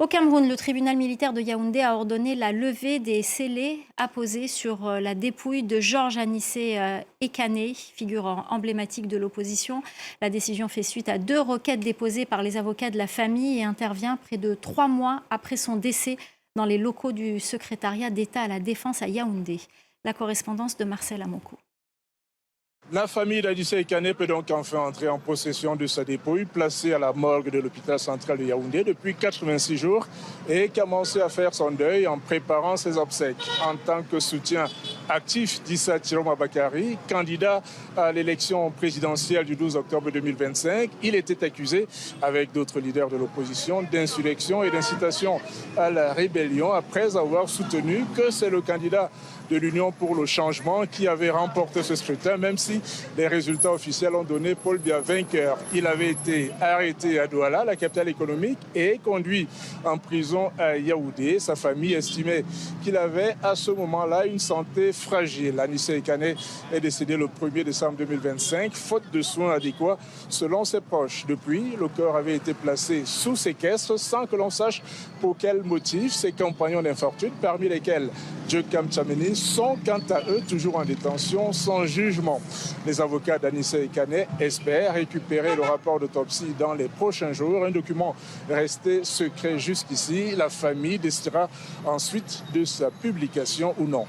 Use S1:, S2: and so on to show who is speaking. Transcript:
S1: Au Cameroun, le tribunal militaire de Yaoundé a ordonné la levée des scellés apposés sur la dépouille de Georges Anissé Ekané, figure emblématique de l'opposition. La décision fait suite à 2 requêtes déposées par les avocats de la famille et intervient près de 3 mois après son décès dans les locaux du secrétariat d'État à la Défense à Yaoundé. La correspondance de Marcel Amoko.
S2: La famille d'Anissé Ekané peut donc enfin entrer en possession de sa dépouille, placée à la morgue de l'hôpital central de Yaoundé depuis 86 jours et commencé à faire son deuil en préparant ses obsèques. En tant que soutien actif d'Issa Tiroma Bakari, candidat à l'élection présidentielle du 12 octobre 2025, il était accusé, avec d'autres leaders de l'opposition, d'insurrection et d'incitation à la rébellion après avoir soutenu que c'est le candidat de l'Union pour le changement qui avait remporté ce scrutin, même si les résultats officiels ont donné Paul Biya vainqueur. Il avait été arrêté à Douala, la capitale économique, et conduit en prison à Yaoundé. Sa famille estimait qu'il avait à ce moment-là une santé fragile. Anissé Ekané est décédé le 1er décembre 2025, faute de soins adéquats selon ses proches. Depuis, le corps avait été placé sous séquestre sans que l'on sache pour quel motif. Ses compagnons d'infortune, parmi lesquels Djokam Tchameni, sont quant à eux toujours en détention sans jugement. Les avocats d'Anissé Ekané espèrent récupérer le rapport d'autopsie dans les prochains jours, un document resté secret jusqu'ici. La famille décidera ensuite de sa publication ou non.